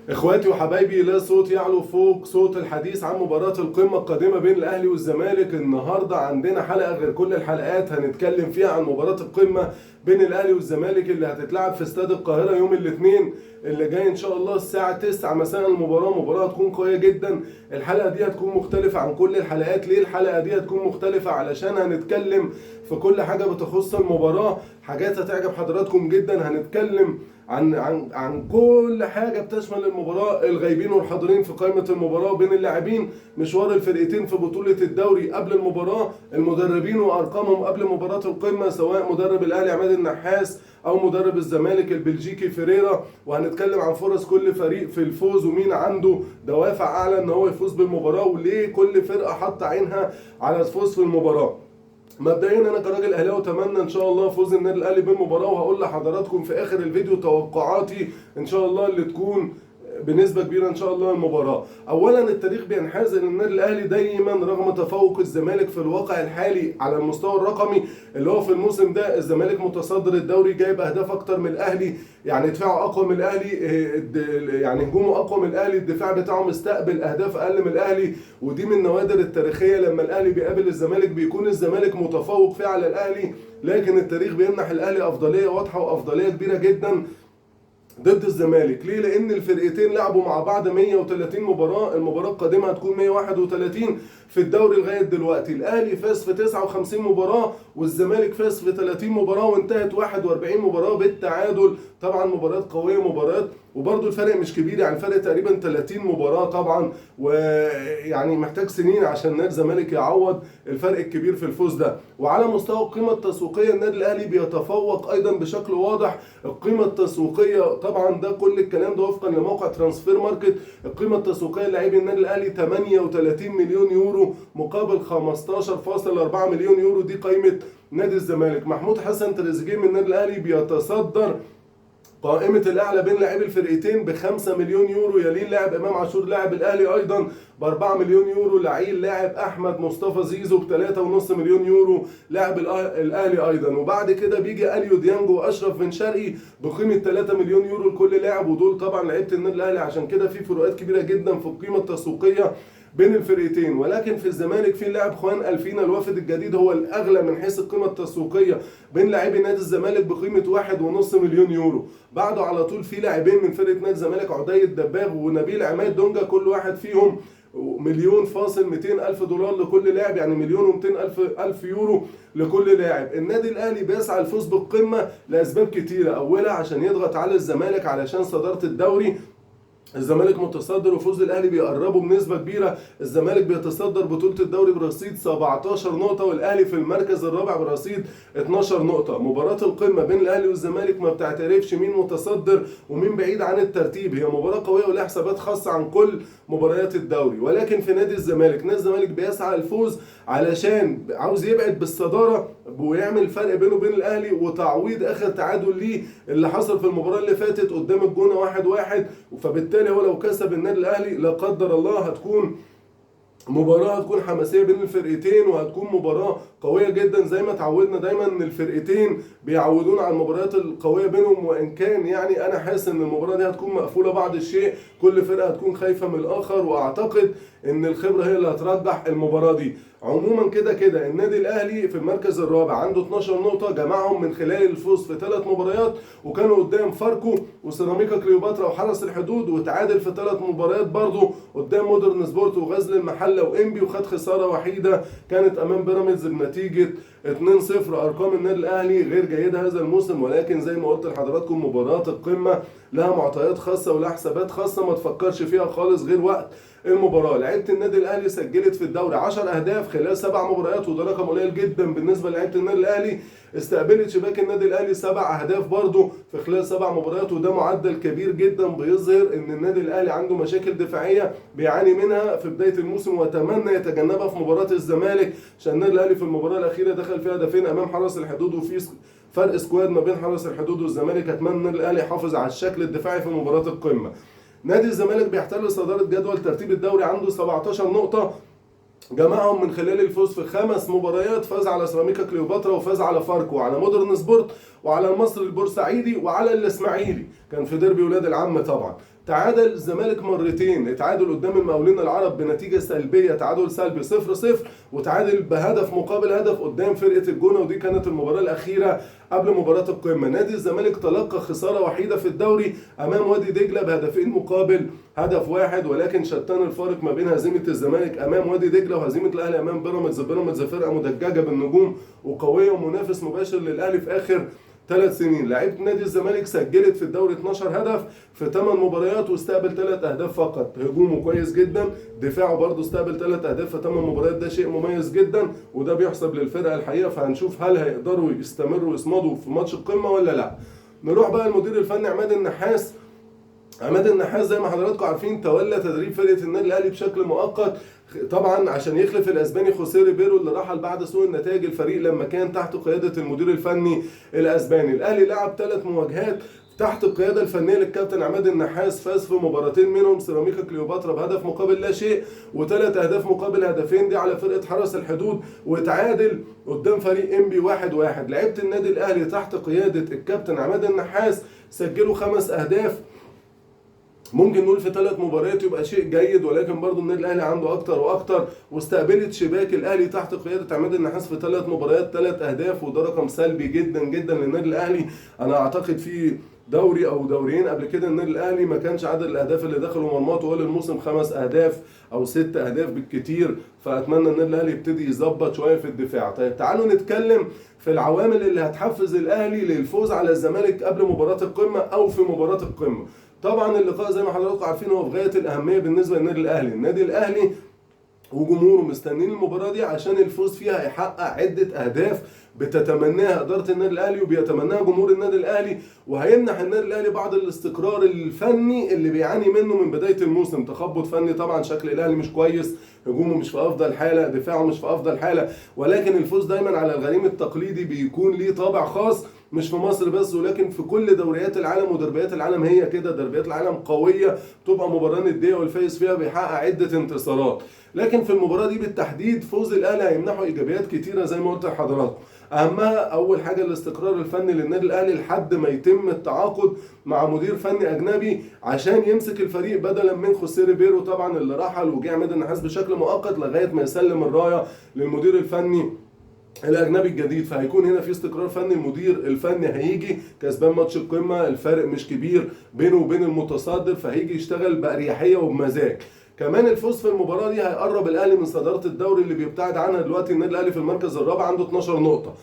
اخواتي وحبايبي، لا صوت يعلو فوق صوت الحديث عن مباراة القمة القادمة بين الاهلي والزمالك. النهاردة عندنا حلقة غير كل الحلقات هنتكلم فيها عن مباراة القمة بين الاهلي والزمالك اللي هتتلعب في استاد القاهرة يوم الاثنين اللي جاي ان شاء الله الساعة 9 مساء. مباراة هتكون قوية جدا. الحلقة دي هتكون مختلفة عن كل الحلقات. ليه الحلقة دي هتكون مختلفة؟ علشان هنتكلم في كل حاجة بتخص المباراة، حاجات هتعجب حضراتكم جدا. هنتكلم عن كل حاجه بتشمل المباراه، الغايبين والحاضرين في قائمه المباراه بين اللاعبين، مشوار الفرقتين في بطوله الدوري قبل المباراه، المدربين وارقامهم قبل مباراه القمه، سواء مدرب الاهلي عماد النحاس او مدرب الزمالك البلجيكي فيريرا. وهنتكلم عن فرص كل فريق في الفوز ومين عنده دوافع اعلى ان هو يفوز بالمباراه، وليه كل فرقه حاطه عينها على الفوز في المباراه. مبدئيا انا كراجل اهلاوي اتمنى ان شاء الله فوز النادي الاهلي بالمباراه، وهقول لحضراتكم في اخر الفيديو توقعاتي ان شاء الله اللي تكون بنسبه كبيره ان شاء الله المباراه. اولا التاريخ بينحاز ان النادي الاهلي دايما رغم تفوق الزمالك في الواقع الحالي على المستوى الرقمي اللي هو في الموسم ده، الزمالك متصدر الدوري جايب اهداف اكتر من الاهلي، يعني دفاعه اقوى من الاهلي، يعني هجومه اقوى من الاهلي، الدفاع بتاعه مستقبل اهداف اقل من الاهلي. ودي من النوادر التاريخيه لما الاهلي بيقابل الزمالك بيكون الزمالك متفوق فيه على الاهلي، لكن التاريخ بيمنح الاهلي افضليه واضحه وافضليه كبيره جدا ضد الزمالك. ليه؟ لان الفرقتين لعبوا مع بعض 130 مباراه، المباراه القادمه هتكون 131 في الدوري. لغايه دلوقتي الاهلي فاز في 59 مباراه والزمالك فاز في 30 مباراه، وانتهت 41 مباراه بالتعادل. طبعا مباراه قويه، مباراه وبرده الفرق مش كبير، يعني فرق تقريبا 30 مباراه طبعا، ويعني محتاج سنين عشان نادي الزمالك يعوض الفرق الكبير في الفوز ده. وعلى مستوى القيمه التسويقيه النادي الاهلي بيتفوق ايضا بشكل واضح. القيمه التسويقيه طبعا ده كل الكلام ده وفقا لموقع ترانسفير ماركت، القيمه التسويقيه للاعبي النادي الاهلي 38 مليون يورو مقابل 15.4 مليون يورو. دي قيمه نادي الزمالك. محمود حسن تريزيجيه من النادي الاهلي بيتصدر قائمة الأعلى بين لاعبي الفرقتين ب5 مليون يورو، يليه لاعب إمام عاشور لاعب الأهلي أيضا ب4 مليون يورو، لعيل لاعب أحمد مصطفى زيزو ب3.5 مليون يورو لاعب الأهلي أيضا. وبعد كده بيجي أليو ديانجو وأشرف بن شرقي بقيمة 3 مليون يورو لكل لاعب، ودول طبعا لعيبة النادي الأهلي، عشان كده في فروقات كبيرة جدا في القيمة التسويقية بين الفرقتين. ولكن في الزمالك في لاعب خوان الفينا الوافد الجديد هو الاغلى من حيث القيمه التسويقيه بين لاعبي نادي الزمالك بقيمه 1.5 مليون يورو. بعده على طول في لاعبين من فرقه نادي الزمالك، عدي الدباغ ونبيل عماد دونجا، كل واحد فيهم مليون فاصل 200 ألف دولار لكل لاعب، يعني مليون و200 ألف يورو لكل لاعب. النادي الأهلي بيسعى الفوز بالقمة لأسباب كتيرة، أولها عشان يضغط على الزمالك علشان صدارة الدوري. الزمالك متصدر وفوز الاهلي بيقربه بنسبه كبيره. الزمالك بيتصدر بطوله الدوري برصيد 17 نقطه، والاهلي في المركز الرابع برصيد 12 نقطه. مباراه القمه بين الاهلي والزمالك ما بتعترفش مين متصدر ومين بعيد عن الترتيب، هي مباراه قويه ولها حسابات خاصه عن كل مباريات الدوري. ولكن في نادي الزمالك بيسعى الفوز علشان عاوز يبعد بالصداره ويعمل فرق بينه وبين الاهلي، وتعويض اخر تعادل ليه اللي حصل في المباراه اللي فاتت قدام الجونه 1-1. فبالتالي هو لو كسب النادي الاهلي لا قدر الله هتكون حماسيه بين الفرقتين، وهتكون مباراه قويه جدا زي ما تعودنا دايما ان الفرقتين بيعودونا على المباريات القويه بينهم. وان كان يعني انا حاسس ان المباراه دي هتكون مقفوله بعض الشيء، كل فرقه هتكون خايفه من الاخر، واعتقد ان الخبره هي اللي هترجح المباراه دي. عموما كده النادي الاهلي في المركز الرابع عنده 12 نقطه جمعهم من خلال الفوز في 3 مباريات، وكانوا قدام فاركو وسيراميكا كليوباترا وحرس الحدود، وتعادل في 3 مباريات برضه قدام مودرن سبورت وغزل المحله وانبي، وخد خساره وحيده كانت امام بيراميدز بنتيجه 2-0. ارقام النادي الاهلي غير جيده هذا الموسم، ولكن زي ما قلت لحضراتكم مباراه القمه لها معطيات خاصه ولها حسابات خاصه ما تفكرش فيها خالص غير وقت المباراه. لعيبه النادي الاهلي سجلت في الدوري 10 اهداف خلال 7 مباريات، وده رقم قليل جدا بالنسبه لعيبه النادي الاهلي. استقبلت شباك النادي الاهلي 7 اهداف برضه في خلال 7 مباريات، وده معدل كبير جدا بيظهر ان النادي الاهلي عنده مشاكل دفاعيه بيعاني منها في بدايه الموسم، واتمنى يتجنبها في مباراه الزمالك، عشان النادي الاهلي في المباراه الاخيره دخل فيها هدفين امام حرس الحدود، وفي فرق سكواد ما بين حرس الحدود والزمالك. اتمنى النادي الاهلي يحافظ على الشكل الدفاعي في مباراه القمه. نادي الزمالك بيحتل صداره جدول ترتيب الدوري عنده 17 نقطه، جمعهم من خلال الفوز في 5 مباريات، فاز على سيراميكا كليوباترا وفاز على فاركو وعلى مودرن سبورت وعلى المصري البورسعيدي وعلى الاسماعيلي، كان في ديربي ولاد العم طبعا. تعادل الزمالك مرتين، اتعادل قدام المقاولين العرب بنتيجه سلبيه، تعادل سلبي 0-0، وتعادل بهدف مقابل هدف قدام فرقه الجونه، ودي كانت المباراه الاخيره قبل مباراه القمه. نادي الزمالك تلقى خساره وحيده في الدوري امام وادي دجله بهدفين مقابل هدف واحد، ولكن شتان الفارق ما بين هزيمه الزمالك امام وادي دجله وهزيمه الاهلي امام بيراميدز. بيراميدز فرقه مدججه بالنجوم وقويه ومنافس مباشر للاهلي في اخر 3 سنين. لعيبه نادي الزمالك سجلت في الدوري 12 هدف في 8 مباريات واستقبل 3 اهداف فقط. هجومه كويس جدا، دفاعه برضه استقبل 3 اهداف في 8 مباريات، ده شيء مميز جدا وده بيحسب للفرقه الحقيقه. فهنشوف هل هيقدروا يستمروا ويصمدوا في ماتش القمه ولا لا. نروح بقى المدير الفني عماد النحاس. عماد النحاس زي ما حضراتكم عارفين تولى تدريب فرقه النادي الاهلي بشكل مؤقت، طبعا عشان يخلف الاسباني خوسيه ريبيرو اللي رحل بعد سوء النتائج الفريق لما كان تحت قياده المدير الفني الاسباني. الاهلي لعب 3 مواجهات تحت القياده الفنيه للكابتن عماد النحاس، فاز في مباراتين منهم سيراميكا كليوباترا بهدف مقابل لا شيء و3 اهداف مقابل هدفين دي على فرقه حرس الحدود، وتعادل قدام فريق انبي 1-1. لعيبه النادي الاهلي تحت قياده الكابتن عماد النحاس سجلوا 5 اهداف، ممكن نقول في 3 مباريات يبقى شيء جيد، ولكن برضو النادي الاهلي عنده اكتر واكتر. واستقبلت شباك الاهلي تحت قياده عماد النحاس في 3 مباريات 3 اهداف، وده رقم سلبي جدا جدا للنادي الاهلي. انا اعتقد في دوري او دوريين قبل كده النادي الاهلي ما كانش عدد الاهداف اللي دخلوا مرماته طوال الموسم 5 اهداف او 6 اهداف بالكتير. فاتمنى النادي الاهلي يبتدي يظبط شويه في الدفاع. طيب تعالوا نتكلم في العوامل اللي هتحفز الاهلي للفوز على الزمالك قبل مباراه القمه او في مباراه القمه. طبعا اللقاء زي ما حضراتكم عارفين هو في غايه الاهميه بالنسبه للنادي الاهلي. النادي الاهلي وجمهوره مستنيين المباراه دي عشان الفوز فيها هيحقق عده اهداف بتتمناها اداره النادي الاهلي وبيتمناها جمهور النادي الاهلي، وهيمنح النادي الاهلي بعض الاستقرار الفني اللي بيعاني منه من بدايه الموسم. تخبط فني طبعا، شكل الاهلي مش كويس، هجومه مش في افضل حاله، دفاعه مش في افضل حاله، ولكن الفوز دايما على الغريم التقليدي بيكون ليه طابع خاص، مش في مصر بس ولكن في كل دوريات العالم ودربيات العالم. هي كده دربيات العالم قويه، تبقى مباراه نديه والفايز فيها بيحقق عده انتصارات. لكن في المباراه دي بالتحديد فوز الاهلي هيمنحه ايجابيات كتيره زي ما قلت لحضراتكم. اهمها اول حاجه الاستقرار الفني للنادي الاهلي لحد ما يتم التعاقد مع مدير فني اجنبي عشان يمسك الفريق بدلا من خوسيه ريبيرو طبعا اللي رحل، وجه عماد النحاس بشكل مؤقت لغايه ما يسلم الرايه للمدير الفني الاجنبي الجديد. فهيكون هنا في استقرار فني، المدير الفني هيجي كسبان ماتش القمه، الفرق مش كبير بينه وبين المتصدر، فهيجي يشتغل باريحيه وبمزاج. كمان الفوز في المباراه دي هيقرب الاهلي من صداره الدوري اللي بيبتعد عنها دلوقتي. النادي الاهلي في المركز الرابع عنده 12 نقطه.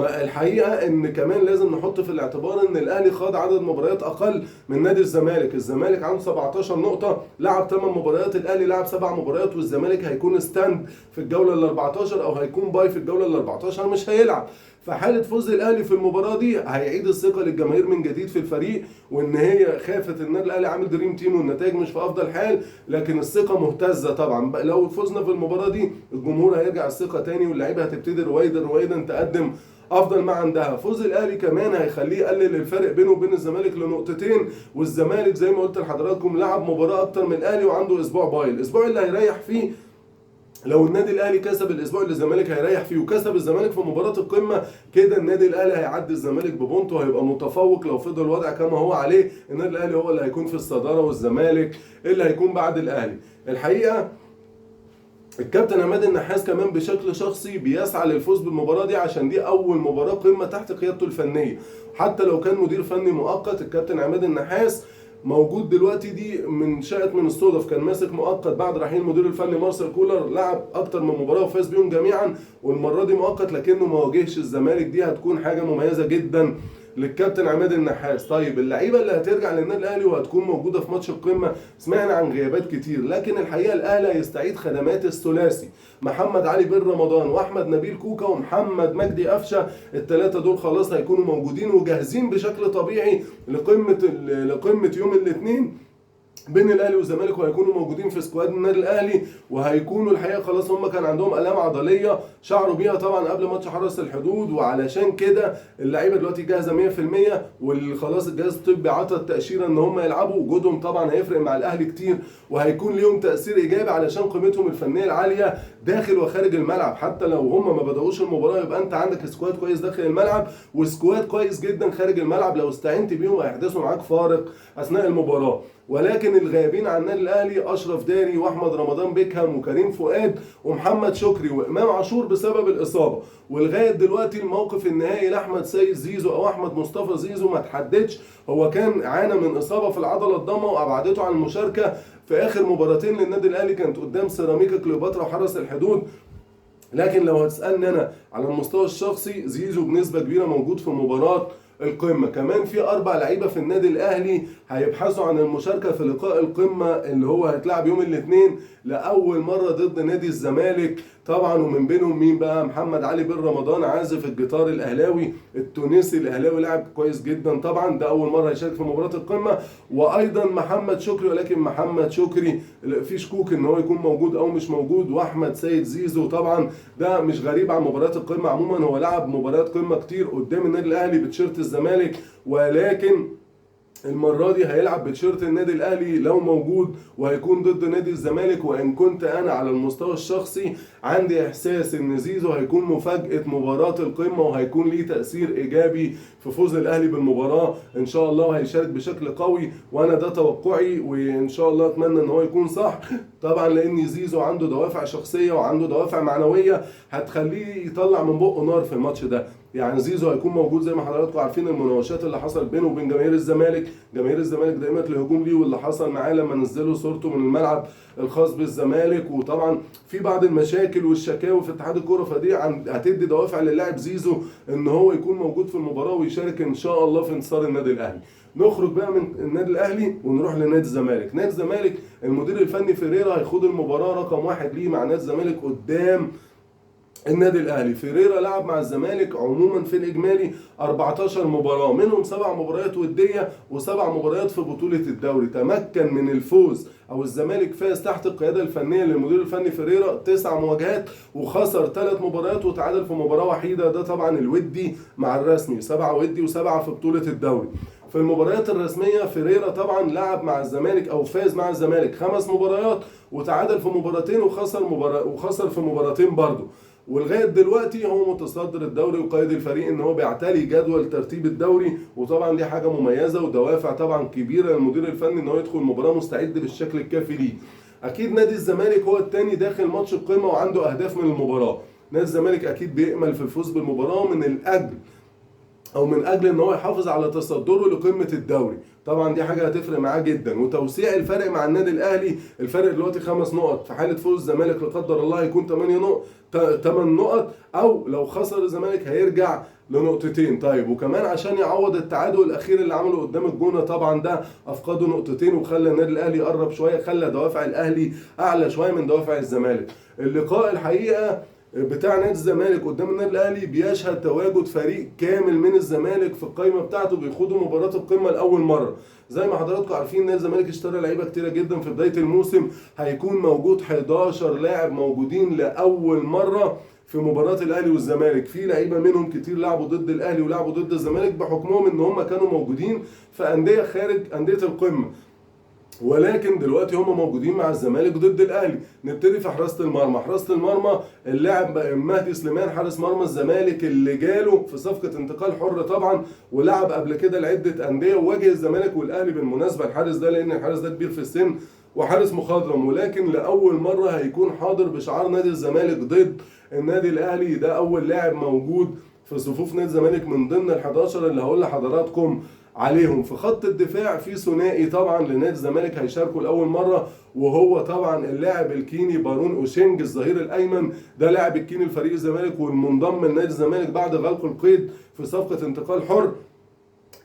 الحقيقه ان كمان لازم نحط في الاعتبار ان الاهلي خاض عدد مباريات اقل من نادي الزمالك. الزمالك عنده 17 نقطه، لعب 8 مباريات، الاهلي لعب 7 مباريات، والزمالك هيكون ستاند في الجوله ال 14 او هيكون باي في الجوله ال 14 مش هيلعب. فحاله فوز الاهلي في المباراه دي هيعيد الثقه للجماهير من جديد في الفريق، وان هي خافت النادي الاهلي عامل دريم تيم والنتائج مش في افضل حال، لكن الثقه مهتزه طبعا. لو فزنا في المباراه دي الجمهور هيرجع الثقه تاني واللعيبه هتبتدي رويدا تقدم افضل ما عندها. فوز الاهلي كمان هيخليه يقلل الفرق بينه وبين الزمالك لنقطتين، والزمالك زي ما قلت لحضراتكم لعب مباراه اكتر من الاهلي وعنده اسبوع باي. الاسبوع اللي هيريح فيه لو النادي الاهلي كسب الاسبوع اللي الزمالك هيريح فيه وكسب الزمالك في مباراه القمه، كده النادي الاهلي هيعدي الزمالك ببونت وهيبقى متفوق. لو فضل الوضع كما هو عليه النادي الاهلي هو اللي هيكون في الصداره والزمالك اللي هيكون بعد الاهلي. الحقيقه الكابتن عماد النحاس كمان بشكل شخصي بيسعى للفوز بالمباراه دي عشان دي اول مباراه قمه تحت قيادته الفنيه. حتى لو كان مدير فني مؤقت الكابتن عماد النحاس موجود دلوقتي، دي من شاءت من الصدف، كان ماسك مؤقت بعد رحيل المدير الفني مارسيل كولر، لعب اكتر من مباراه وفاز بيهم جميعا، والمره دي مؤقت لكنه ما واجهش الزمالك. دي هتكون حاجه مميزه جدا للكابتن عماد النحاس. طيب اللعيبه اللي هترجع للنادي الاهلي وهتكون موجوده في ماتش القمه، سمعنا عن غيابات كتير، لكن الحقيقه الاهلي هيستعيد خدمات الثلاثي محمد علي بن رمضان واحمد نبيل كوكا ومحمد مجدي قفشه. الثلاثه دول خلاص هيكونوا موجودين وجاهزين بشكل طبيعي لقمه يوم الاثنين بين الاهلي والزمالك، وهيكونوا موجودين في سكواد النادي الاهلي، وهيكونوا الحقيقه خلاص هم كان عندهم الام عضليه شعروا بيها طبعا قبل ماتش حرس الحدود، وعلشان كده اللعيبه دلوقتي جاهزه 100%، وخلاص الجهاز الطبي عطى التاشيره ان هم يلعبوا. وجودهم طبعا هيفرق مع الاهلي كتير وهيكون ليهم تاثير ايجابي علشان قيمتهم الفنيه العاليه داخل وخارج الملعب. حتى لو هم ما بداوش المباراه يبقى انت عندك سكواد كويس داخل الملعب وسكواد كويس جدا خارج الملعب، لو استعنت بيهم هيحدثوا معاك فارق اثناء المباراه. ولكن الغايبين عن النادي الاهلي اشرف داري واحمد رمضان بيكهام وكريم فؤاد ومحمد شكري وامام عاشور بسبب الاصابه. ولغايه دلوقتي الموقف النهائي لاحمد سيد زيزو او احمد مصطفى زيزو ما تحددش. هو كان عانى من اصابه في العضله الضمه وابعدته عن المشاركه في اخر مباراتين للنادي الاهلي، كانت قدام سيراميكا كليوباترا وحرس الحدود. لكن لو هتسالني انا على المستوى الشخصي، زيزو بنسبه كبيره موجود في مباراه القمه. كمان في 4 لعيبه في النادي الاهلي هيبحثوا عن المشاركه في لقاء القمه اللي هو هيتلعب يوم الاثنين لاول مره ضد نادي الزمالك طبعا. ومن بينهم مين بقى؟ محمد علي بن رمضان عازف الجيتار الاهلاوي التونسي الاهلاوي، لاعب كويس جدا طبعا، ده اول مره هيشارك في مباراه القمه. وايضا محمد شكري، ولكن محمد شكري في شكوك ان هو يكون موجود او مش موجود. واحمد سيد زيزو طبعا ده مش غريب عن مباريات القمه عموما، هو لعب مباريات قمه كتير قدام النادي الاهلي بتيشيرت الزمالك، ولكن المرة دي هيلعب بتيشيرت النادي الاهلي لو موجود، وهيكون ضد نادي الزمالك. وان كنت انا على المستوى الشخصي عندي احساس ان زيزو هيكون مفاجأة مباراة القمة، وهيكون ليه تأثير ايجابي في فوز الاهلي بالمباراة ان شاء الله، وهيشارك بشكل قوي. وانا ده توقعي، وان شاء الله اتمنى ان هو يكون صح طبعا، لان زيزو عنده دوافع شخصية وعنده دوافع معنوية هتخليه يطلع من بقه نار في الماتش ده. يعني زيزو هيكون موجود زي ما حضراتكم عارفين المناوشات اللي حصل بينه وبين جماهير الزمالك، جماهير الزمالك دائما الهجوم ليه، واللي حصل معاه لما نزلوا صورته من الملعب الخاص بالزمالك. وطبعا في بعض المشاكل والشكاوي في اتحاد الكوره، فدي هتدي دوافع للاعب زيزو ان هو يكون موجود في المباراه ويشارك ان شاء الله في انتصار النادي الاهلي. نخرج بقى من النادي الاهلي ونروح لنادي الزمالك. نادي الزمالك المدير الفني فيريرا هيخوض المباراه رقم 1 ليه مع نادي الزمالك قدام النادي الاهلي. فيريرا لعب مع الزمالك عموما في الاجمالي 14 مباراه، منهم 7 مباريات وديه و7 مباريات في بطوله الدوري. تمكن من الفوز او الزمالك فاز تحت القياده الفنيه للمدير الفني فيريرا 9 مواجهات، وخسر 3 مباريات وتعادل في مباراه وحيده، ده طبعا الودي مع الرسمي، 7 ودي و7 في بطوله الدوري. في المباريات الرسميه فيريرا طبعا لعب مع الزمالك او فاز مع الزمالك 5 مباريات وتعادل في مباراتين وخسر في مباراتين برضه. ولغايه دلوقتي هو متصدر الدوري وقائد الفريق ان هو بيعتلي جدول ترتيب الدوري، وطبعا دي حاجه مميزه ودوافع طبعا كبيره للمدير الفني ان هو يدخل المباراه مستعد بالشكل الكافي ليه. اكيد نادي الزمالك هو الثاني داخل ماتش القمه وعنده اهداف من المباراه. نادي الزمالك اكيد بيأمل في الفوز بالمباراه من اجل ان هو يحافظ على تصدره لقمه الدوري. طبعا دي حاجه هتفرق معاه جدا، وتوسيع الفرق مع النادي الاهلي، الفرق دلوقتي 5 نقط، في حاله فوز الزمالك لا قدر الله هيكون 8 نقط، او لو خسر الزمالك هيرجع لنقطتين. طيب وكمان عشان يعوض التعادل الاخير اللي عمله قدام الجونه، طبعا ده افقده نقطتين وخلى النادي الاهلي يقرب شويه، خلى دوافع الاهلي اعلى شويه من دوافع الزمالك. اللقاء الحقيقه بتاع نادي الزمالك قدام النادي الاهلي بيشهد تواجد فريق كامل من الزمالك في القائمه بتاعته، بيخوضوا مباراه القمه لاول مره. زي ما حضراتكم عارفين نادي الزمالك اشترى لعيبه كتيره جدا في بدايه الموسم، هيكون موجود 11 لاعب موجودين لاول مره في مباراه الاهلي والزمالك. في لعيبه منهم كتير لعبوا ضد الاهلي ولعبوا ضد الزمالك بحكمهم ان هم كانوا موجودين في انديه خارج انديه القمه، ولكن دلوقتي هم موجودين مع الزمالك ضد الاهلي. نبتدي في حراسه المرمى. حراسه المرمى اللاعب مهدي سليمان حارس مرمى الزمالك اللي جاله في صفقه انتقال حر طبعا، ولعب قبل كده لعده انديه وواجه الزمالك والاهلي بالمناسبه الحارس ده، لان الحارس ده كبير في السن وحارس مخضرم، ولكن لاول مره هيكون حاضر بشعار نادي الزمالك ضد النادي الاهلي. ده اول لاعب موجود في صفوف نادي الزمالك من ضمن ال11 اللي هقول لحضراتكم عليهم. في خط الدفاع في ثنائي طبعا لنادي الزمالك هيشاركوا لاول مره، وهو طبعا اللاعب الكيني بارون اوشينج الظهير الايمن، ده لاعب الكيني لفريق الزمالك والمنضم لنادي الزمالك بعد غلق القيد في صفقه انتقال حر.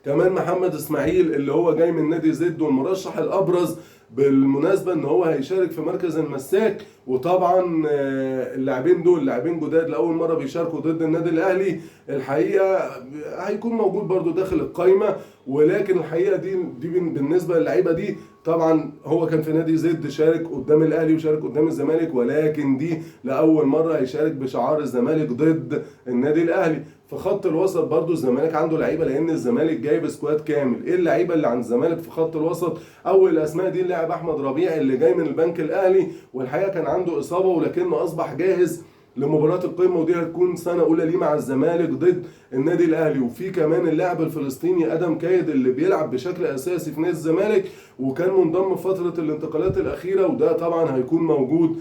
كمان محمد اسماعيل اللي هو جاي من نادي زد والمرشح الابرز بالمناسبه ان هو هيشارك في مركز المساك. وطبعا اللاعبين دول لاعبين جداد لاول مره بيشاركوا ضد النادي الاهلي، الحقيقه هيكون موجود برضو داخل القايمه، ولكن الحقيقه دي بالنسبه للعيبه دي طبعا هو كان في نادي زد شارك قدام الاهلي وشارك قدام الزمالك، ولكن دي لاول مره هيشارك بشعار الزمالك ضد النادي الاهلي. في خط الوسط برضو الزمالك عنده لعيبه، لان الزمالك جايب سكواد كامل. ايه اللعيبه اللي عند الزمالك في خط الوسط؟ اول الاسماء دي اللاعب احمد ربيع اللي جاي من البنك الاهلي، والحقيقه كان عنده اصابه ولكنه اصبح جاهز لمباراة القمة، ودي هتكون سنة أولى ليه مع الزمالك ضد النادي الأهلي. وفي كمان اللاعب الفلسطيني أدم كايد اللي بيلعب بشكل أساسي في نادي الزمالك وكان منضم في فترة الانتقالات الأخيرة، وده طبعا هيكون موجود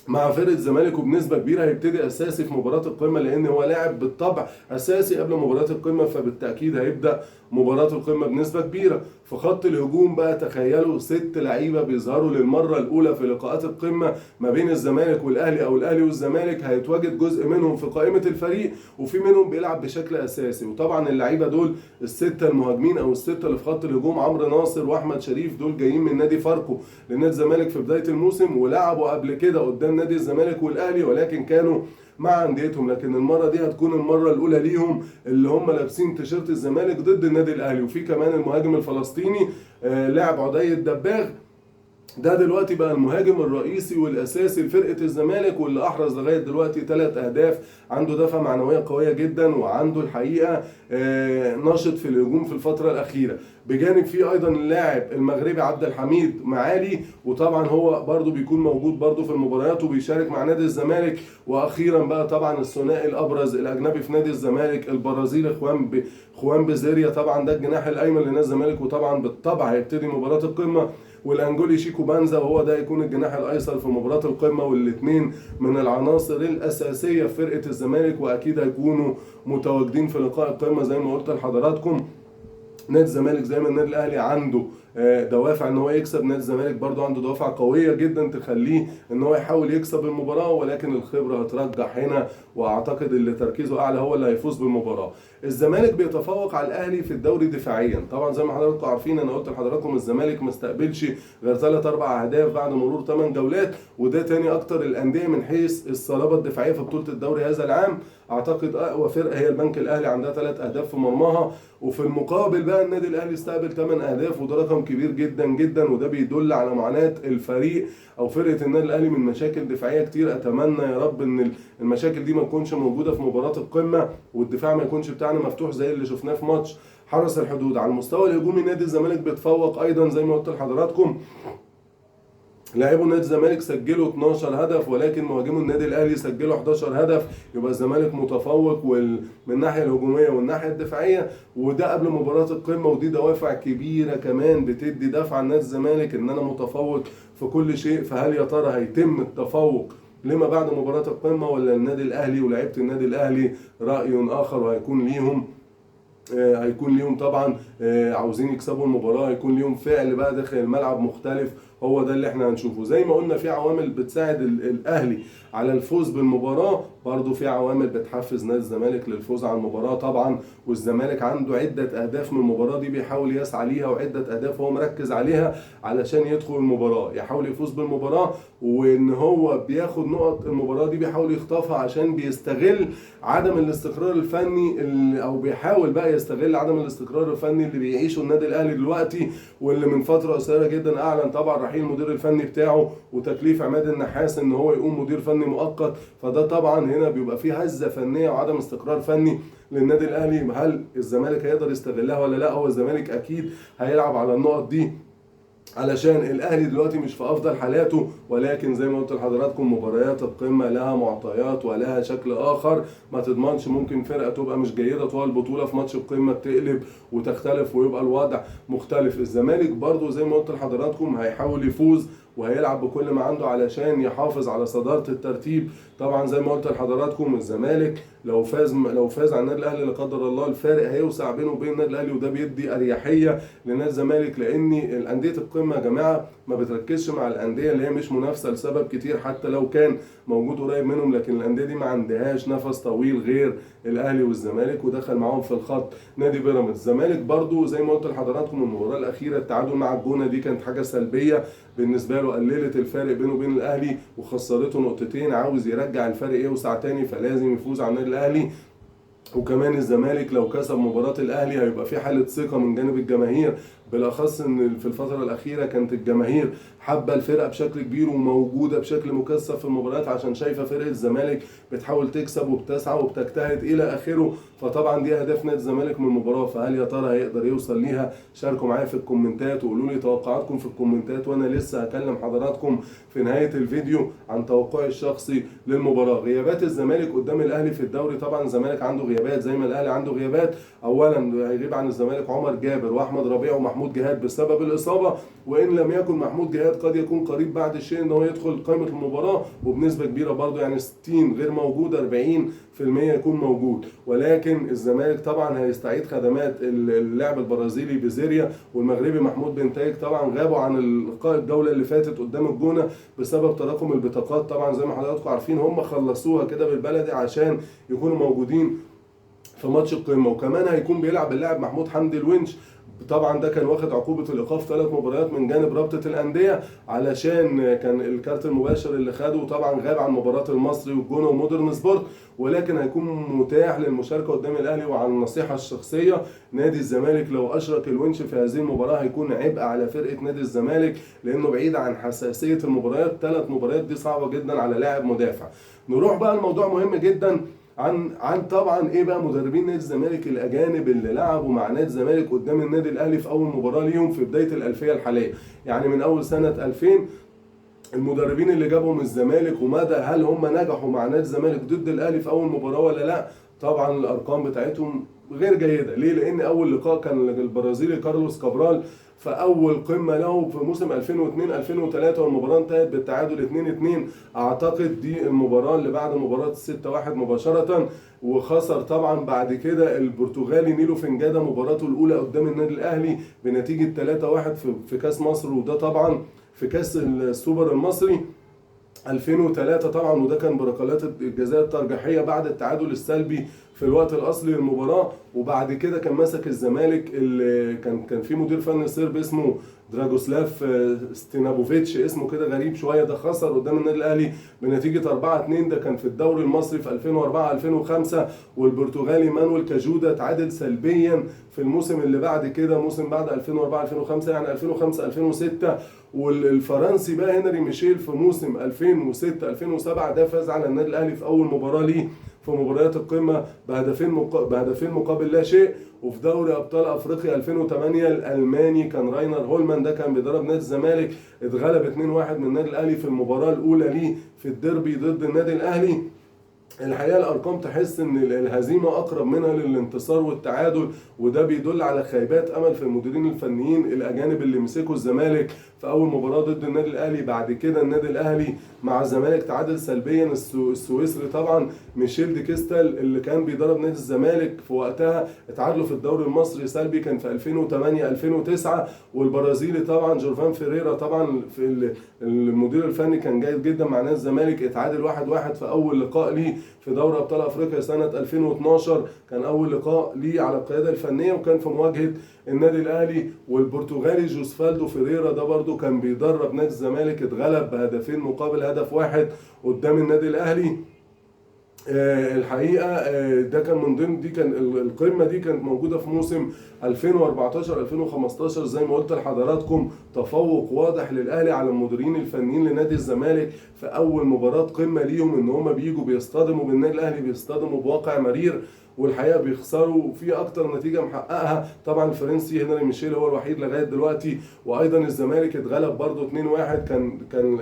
مع فرقة الزمالك وبنسبة كبيرة هيبتدي أساسي في مباراة القمة، لأن هو لاعب بالطبع أساسي قبل مباراة القمة، فبالتأكيد هيبدأ مباراة القمة بنسبة كبيرة. في خط الهجوم بقى تخيلوا 6 لعيبة بيظهروا للمرة الأولى في لقاءات القمة ما بين الزمالك والأهلي أو الأهلي والزمالك، هيتواجد جزء منهم في قائمة الفريق وفي منهم بيلعب بشكل أساسي. وطبعا اللعيبة دول ال6 المهاجمين أو ال6 اللي في خط الهجوم عمرو ناصر وأحمد شريف، دول جايين من نادي فاركو لنادي الزمالك في بداية الموسم ولعبوا قبل كده قدام نادي الزمالك والأهلي ولكن كانوا مع انديتهم، لكن المره دي هتكون المره الاولى ليهم اللي هم لابسين تيشيرت الزمالك ضد النادي الاهلي. وفي كمان المهاجم الفلسطيني لاعب عدي الدباغ، ده دلوقتي بقى المهاجم الرئيسي والاساسي لفرقه الزمالك واللي احرز لغايه دلوقتي 3 اهداف. عنده دفعه معنويه قويه جدا وعنده الحقيقه نشط في الهجوم في الفتره الاخيره. بجانب فيه ايضا اللاعب المغربي عبد الحميد معالي، وطبعا هو برضو بيكون موجود برضو في المباريات وبيشارك مع نادي الزمالك. واخيرا بقى طبعا الثنائي الابرز الاجنبي في نادي الزمالك البرازيلي خوان بيزيريا، طبعا ده الجناح الايمن لنادي الزمالك وطبعا بالطبع هيبتدي مباراه القمه، والانجولي شيكو بانزا وهو ده يكون الجناح الايسر في مباراه القمه، والاثنين من العناصر الاساسيه في فرقه الزمالك واكيد هيكونوا متواجدين في لقاء القمه. زي ما قلت لحضراتكم نادي الزمالك زي ما النادي الاهلي عنده دوافع ان هو يكسب، نادي الزمالك برضو عنده دوافع قويه جدا تخليه ان هو يحاول يكسب المباراه، ولكن الخبره هترجح هنا واعتقد اللي تركيزه اعلى هو اللي هيفوز بالمباراه. الزمالك بيتفوق على الاهلي في الدوري دفاعيا، طبعا زي ما حضراتكم عارفين انا قلت لحضراتكم الزمالك ما استقبلش غير 3-4 اهداف بعد مرور 8 جولات، وده تاني اكتر الانديه من حيث الصلابه الدفاعيه في بطوله الدوري هذا العام. اعتقد اقوى فرقه هي البنك الاهلي عندها 3 اهداف في مرماها، وفي المقابل بقى النادي الاهلي استقبل 8 اهداف وده رقم كبير جدا جدا، وده بيدل على معاناه الفريق او فرقه النادي الاهلي من مشاكل دفاعيه كتير. اتمنى يا رب ان المشاكل دي ما تكونش موجوده في مباراه القمه والدفاع ما يكونش بتاعنا مفتوح زي اللي شفناه في ماتش حرس الحدود. على المستوى الهجومي نادي الزمالك بيتفوق ايضا زي ما قلت لحضراتكم، لاعبو نادي الزمالك سجلوا 12 هدف ولكن مهاجمو النادي الاهلي سجلوا 11 هدف، يبقى الزمالك متفوق من الناحيه الهجوميه والناحيه الدفاعيه، وده قبل مباراه القمه، ودي دوافع كبيره كمان بتدي دفعه لنادي الزمالك ان انا متفوق في كل شيء. فهل يا ترى هيتم التفوق لما بعد مباراه القمه ولا النادي الاهلي ولاعيبه النادي الاهلي راي اخر وهيكون ليهم طبعا عاوزين يكسبوا المباراه، هيكون ليهم فعل بقى داخل الملعب مختلف، هو ده اللي احنا هنشوفه. زي ما قلنا في عوامل بتساعد الاهلي على الفوز بالمباراه، برضو في عوامل بتحفز نادي الزمالك للفوز على المباراه طبعا، والزمالك عنده عده اهداف من المباراه دي بيحاول يسعى ليها، وعده اهداف هو مركز عليها علشان يدخل المباراه يحاول يفوز بالمباراه، وان هو بياخد نقط المباراه دي بيحاول يخطفها عشان بيستغل عدم الاستقرار الفني او بيحاول بقى يستغل عدم الاستقرار الفني اللي بيعيشه النادي الاهلي دلوقتي، واللي من فتره قصيره جدا اعلن طبعا رحيل المدير الفني بتاعه وتكليف عماد النحاس ان هو يقوم مدير فني مؤقت. فده طبعا هنا بيبقى فيه هزه فنيه وعدم استقرار فني للنادي الاهلي. هل الزمالك هيقدر يستغلها ولا لا؟ هو الزمالك اكيد هيلعب على النقط دي علشان الاهلي دلوقتي مش في افضل حالاته، ولكن زي ما قلت لحضراتكم مباريات القمه لها معطيات ولها شكل اخر، ما تضمنش ممكن فرقه تبقى مش جيده طوال البطوله في ماتش القمه تقلب وتختلف ويبقى الوضع مختلف. الزمالك برضو زي ما قلت لحضراتكم هيحاول يفوز وهيلعب بكل ما عنده علشان يحافظ على صداره الترتيب. طبعا زي ما قلت لحضراتكم الزمالك لو فاز على النادي الاهلي لا قدر الله الفارق هيوسع بينه وبين النادي الاهلي، وده بيدي اريحيه لنادي الزمالك، لان الانديه القمه يا جماعه ما بتركزش مع الانديه اللي هي مش منافسه لسبب كتير حتى لو كان موجود قريب منهم، لكن الانديه دي ما عندهاش نفس طويل غير الاهلي والزمالك، ودخل معاهم في الخط نادي بيراميدز. الزمالك برضو زي ما قلت لحضراتكم المباراه الاخيره التعادل مع الجونه دي كانت حاجه سلبيه بالنسبه له، قللت الفارق بينه وبين الاهلي وخسرته نقطتين، عاوز يرجع الفرق يوسع تاني فلازم يفوز على النادي الاهلي. وكمان الزمالك لو كسب مباراة الاهلي هيبقى في حالة ثقة من جانب الجماهير، بالاخص ان في الفترة الاخيرة كانت الجماهير حابة الفرقة بشكل كبير وموجودة بشكل مكثف في المباريات عشان شايفة فرقة الزمالك بتحاول تكسب وبتسعى وبتجتهد الى اخره، فطبعا دي اهداف نادي الزمالك من المباراه، فهل يا ترى هيقدر يوصل ليها؟ شاركوا معايا في الكومنتات وقولوا لي توقعاتكم في الكومنتات، وانا لسه هكلم حضراتكم في نهايه الفيديو عن توقعي الشخصي للمباراه. غيابات الزمالك قدام الاهلي في الدوري، طبعا الزمالك عنده غيابات زي ما الاهلي عنده غيابات. اولا هيغيب عن الزمالك عمر جابر واحمد ربيع ومحمود جهاد بسبب الاصابه، وان لم يكن محمود جهاد قد يكون قريب بعد الشيء ان هو يدخل قائمه المباراه، وبنسبه كبيره برضه يعني 60 غير موجود 40% يكون موجود. ولكن الزمالك طبعا هيستعيد خدمات اللاعب البرازيلي بيزيريا والمغربي محمود بنتايج، طبعا غابوا عن اللقاء الجوله اللي فاتت قدام الجونه بسبب تراكم البطاقات. طبعا زي ما حضراتكم عارفين هم خلصوها كده بالبلدي عشان يكونوا موجودين في ماتش القمه. وكمان هيكون بيلعب اللاعب محمود حمدي الونش، طبعا ده كان واخد عقوبه الايقاف 3 مباريات من جانب رابطه الانديه علشان كان الكارت المباشر اللي خده، وطبعا غاب عن مباراه المصري والجونه ومودرن سبورت، ولكن هيكون متاح للمشاركه قدام الاهلي. وعن النصيحه الشخصيه نادي الزمالك لو اشرك الونش في هذه المباراه هيكون عبء على فرقه نادي الزمالك، لانه بعيد عن حساسيه المباريات. 3 مباريات دي صعبه جدا على لاعب مدافع. نروح بقى الموضوع مهم جدا عن طبعا ايه بقى مدربين نادي الزمالك الاجانب اللي لعبوا مع نادي الزمالك قدام النادي الاهلي في اول مباراه ليهم في بدايه الالفيه الحاليه، يعني من اول سنه 2000. المدربين اللي جابهم الزمالك ومدى هل هم نجحوا مع نادي الزمالك ضد الاهلي في اول مباراه ولا لا؟ طبعا الارقام بتاعتهم غير جيده. ليه؟ لان اول لقاء كان البرازيلي كارلوس كابرال في اول قمه له في موسم 2002 2003 والمباراه انتهت بالتعادل 2-2. اعتقد دي المباراه اللي بعد مباراه 6-1 مباشره، وخسر طبعا بعد كده البرتغالي نيلو فنجادا مباراته الاولى قدام النادي الاهلي بنتيجه 3-1 في كاس مصر، وده طبعا في كاس السوبر المصري 2003 طبعا، وده كان بركلات الجزاء الترجيحيه بعد التعادل السلبي في الوقت الاصلي للمباراه. وبعد كده كان مسك الزمالك اللي كان في مدير فني صربي اسمه دراجوسلاف ستينابوفيتش، اسمه كده غريب شويه، ده خسر قدام النادي الاهلي بنتيجه 4-2. ده كان في الدوري المصري في 2004 2005. والبرتغالي مانويل كاجودا تعادل سلبيا في الموسم اللي بعد كده، موسم بعد 2004 2005 يعني 2005 2006. والفرنسي بقى هنري ميشيل في موسم 2006 2007 ده فاز على النادي الاهلي في اول مباراه ليه في مباريات القمه بهدفين مقابل لا شيء. وفي دوري ابطال افريقيا 2008 الالماني كان راينر هولمان، ده كان بيدرب نادي الزمالك، اتغلب 2-1 من النادي الاهلي في المباراه الاولى ليه في الديربي ضد النادي الاهلي. الحقيقه الارقام تحس ان الهزيمه اقرب منها للانتصار والتعادل، وده بيدل على خيبات امل في المديرين الفنيين الاجانب اللي مسكوا الزمالك في اول مباراه ضد النادي الاهلي. بعد كده النادي الاهلي مع الزمالك تعادل سلبيا. السويسري طبعا ميشيل دي كيستال اللي كان بيدرب نادي الزمالك في وقتها اتعادلوا في الدوري المصري سلبي، كان في 2008 2009. والبرازيلي طبعا جورفان فيريرا طبعا في المدير الفني كان جيد جدا مع نادي الزمالك، اتعادل 1-1 في اول لقاء ليه في دوري ابطال افريقيا سنه 2012. كان اول لقاء ليه على القياده الفنيه وكان في مواجهه النادي الاهلي. والبرتغالي جوسفالدو فيريرا ده برده كان بيدرب نادي الزمالك، اتغلب بهدفين مقابل هدف واحد قدام النادي الاهلي. الحقيقه ده كان من ضمن دي كان القمه دي كانت موجوده في موسم 2014 2015. زي ما قلت لحضراتكم تفوق واضح للاهلي على المديرين الفنيين لنادي الزمالك في اول مباراه قمه ليهم، ان هم بيجوا بيصطدموا بالنادي الاهلي، بيصطدموا بواقع مرير والحقيقه بيخسروا في اكتر نتيجه محققها. طبعا الفرنسي هنري ميشيل هو الوحيد لغايه دلوقتي. وايضا الزمالك اتغلب برضه 2-1. كان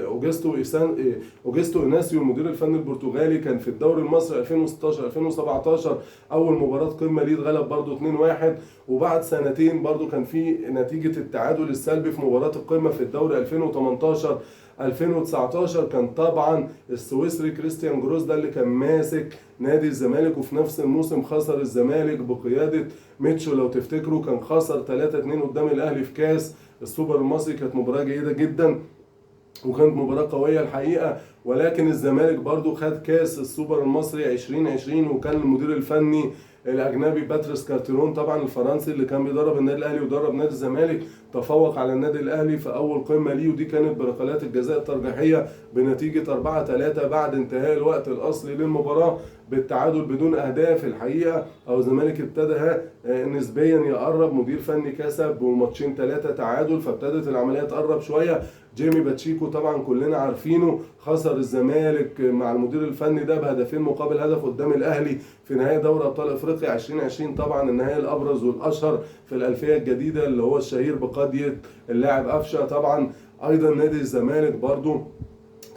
اوجستو اناسيو المدير الفني البرتغالي كان في الدوري المصري 2016 2017 اول مباراه قمه ليه اتغلب برضه 2-1. وبعد سنتين برضه كان في نتيجه التعادل السلبي في مباراه القمه في الدوري 2018 2019. كان طبعا السويسري كريستيان جروس ده اللي كان ماسك نادي الزمالك، وفي نفس الموسم خسر الزمالك بقياده ميتشو لو تفتكروا، كان خسر 3-2 قدام الاهلي في كاس السوبر المصري. كانت مباراه جيده جدا وكانت مباراه قويه الحقيقه. ولكن الزمالك برضو خد كاس السوبر المصري 2020 وكان المدير الفني الاجنبي باتريس كارتيرون طبعا الفرنسي اللي كان بيدرب النادي الاهلي ودرب نادي الزمالك. تفوق على النادي الاهلي في اول قمه ليه، ودي كانت بركلات الجزاء الترجيحيه بنتيجه 4-3 بعد انتهاء الوقت الاصلي للمباراه بالتعادل بدون اهداف. الحقيقه او الزمالك ابتدى نسبيا يقرب، مدير فني كسب وماتشين 3 تعادل، فابتدت العمليه تقرب شويه. جيمي باتشيكو طبعا كلنا عارفينه، خسر الزمالك مع المدير الفني ده بهدفين مقابل هدف قدام الاهلي في نهائي دوري ابطال افريقيا 2020، طبعا النهائي الابرز والاشهر في الالفيه الجديده اللي هو الشهير بقضيه اللاعب قفشه. طبعا ايضا نادي الزمالك برضو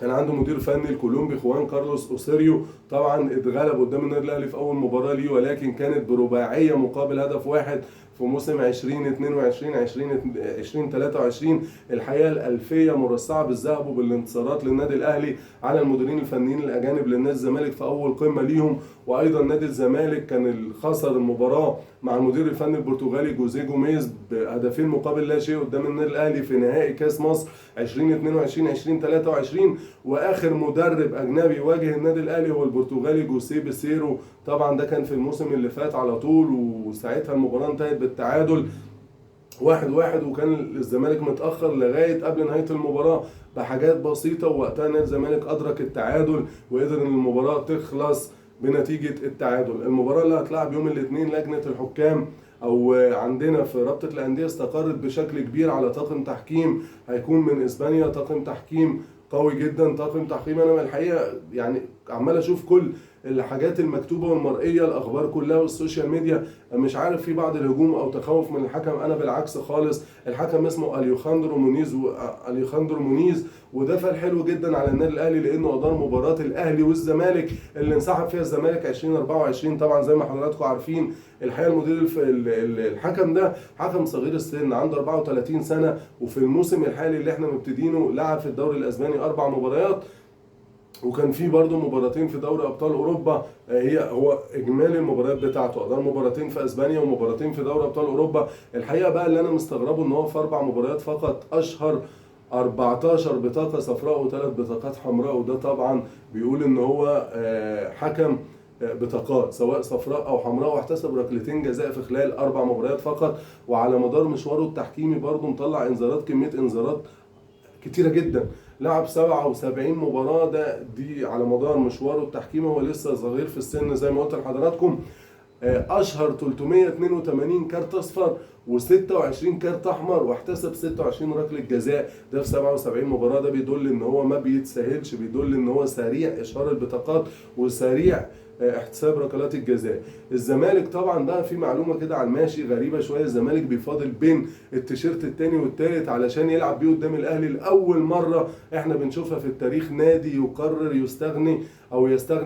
كان عنده مدير فني الكولومبي خوان كارلوس اوسيريو، طبعا اتغلب قدام النادي الاهلي في اول مباراه ليه، ولكن كانت برباعيه مقابل هدف واحد في موسم 2022 2023. الحقيقه الالفيه مرصعه بالذهب وبالانتصارات للنادي الاهلي على المديرين الفنيين الاجانب للنادي الزمالك في اول قمه ليهم. وايضا نادي الزمالك كان خسر المباراه مع المدير الفني البرتغالي جوزيه جوميز بهدفين مقابل لا شيء قدام النادي الاهلي في نهائي كاس مصر 2022 2023. واخر مدرب اجنبي واجه النادي الاهلي هو البرتغالي جوسيه بيسيرو، طبعا ده كان في الموسم اللي فات على طول، وساعتها المباراه انتهت بالتعادل 1-1، وكان الزمالك متاخر لغايه قبل نهايه المباراه بحاجات بسيطه، ووقتها نادي الزمالك ادرك التعادل وقدر ان المباراه تخلص بنتيجه التعادل. المباراه اللي هتلعب يوم الاثنين لجنه الحكام او عندنا في رابطه الانديه استقرت بشكل كبير على طاقم تحكيم هيكون من اسبانيا، طاقم تحكيم قوي جدا، طاقم تحكيم انا الحقيقه يعني عمال اشوف كل الحاجات المكتوبه والمرئيه، الاخبار كلها والسوشيال ميديا، مش عارف في بعض الهجوم او تخوف من الحكم، انا بالعكس خالص. الحكم اسمه اليخاندرو مونيز وده الحلو جدا على النادي الاهلي لانه ادار مباراه الاهلي والزمالك اللي انسحب فيها الزمالك 2024. طبعا زي ما حضراتكم عارفين الحقيقه المدير الحكم ده حكم صغير السن عنده 34 سنه، وفي الموسم الحالي اللي احنا مبتدينه لعب في الدوري الاسباني 4 مباريات، وكان في برضه مباراتين في دوري ابطال اوروبا. هو اجمالي المباريات بتاعته ادار مباراتين في اسبانيا ومباراتين في دوري ابطال اوروبا. الحقيقه بقى اللي انا مستغربه ان هو في 4 مباريات فقط اشهر 14 بطاقه صفراء و3 بطاقات حمراء، وده طبعا بيقول ان هو حكم بطاقات سواء صفراء او حمراء، واحتسب ركلتين جزاء في خلال 4 مباريات فقط. وعلى مدار مشواره التحكيمي برضه مطلع انذارات، كميه انذارات كتيره جدا، لعب 77 مباراه، دي على مدار مشواره التحكيمي، هو لسه صغير في السن زي ما قلت لحضراتكم. اشهر 382 كارت اصفر و26 كارت احمر، واحتسب 26 ركله جزاء، ده في 77 مباراه. ده بيدل ان هو ما بيتسهلش، بيدل ان هو سريع اشهار البطاقات وسريع احتساب ركلات الجزاء. الزمالك طبعا بقى في معلومه كده على الماشي غريبه شويه، الزمالك بيفاضل بين التيشيرت الثاني والثالث علشان يلعب بيه قدام الاهلي لاول مره احنا بنشوفها في التاريخ، نادي يقرر يستغني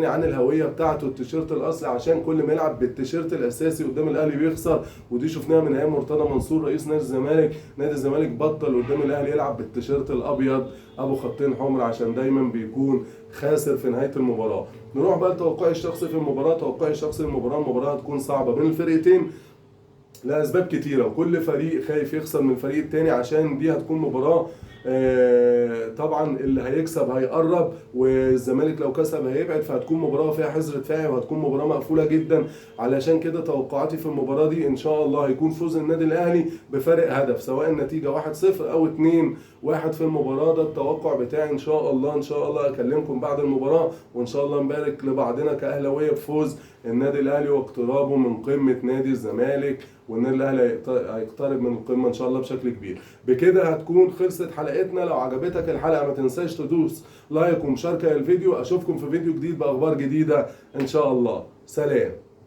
عن الهويه بتاعته التيشيرت الاصلي عشان كل ما يلعب بالتيشيرت الاساسي قدام الاهلي بيخسر. ودي شفناها من ايام مرتضى منصور رئيس نادي الزمالك. نادي الزمالك بطل قدام الاهلي يلعب بالتيشيرت الابيض ابو خطين حمر عشان دايما بيكون خاسر في نهايه المباراه. نروح بقى لتوقعي الشخصي في المباراه. توقعي الشخصي المباراه هتكون صعبه بين الفرقتين لاسباب كتيره، وكل فريق خايف يخسر من الفريق التاني عشان دي هتكون مباراه طبعا اللي هيكسب هيقرب، والزمالك لو كسب هيبعد، فهتكون مباراه فيها حظر دفاعي وهتكون مباراه مقفوله جدا. علشان كده توقعاتي في المباراه دي ان شاء الله هيكون فوز النادي الاهلي بفارق هدف، سواء النتيجه 1-0 او 2-1 في المباراه. ده التوقع بتاعي ان شاء الله. ان شاء الله اكلمكم بعد المباراه، وان شاء الله نبارك لبعضنا كاهلاويه بفوز النادي الاهلي واقترابه من قمه نادي الزمالك، والنادي الاهلي هيقترب من القمه ان شاء الله بشكل كبير. بكده هتكون خلصت حلقتنا. لو عجبتك الحلقه ما تنساش تدوس لايك ومشاركه للفيديو. اشوفكم في فيديو جديد باخبار جديده ان شاء الله. سلام.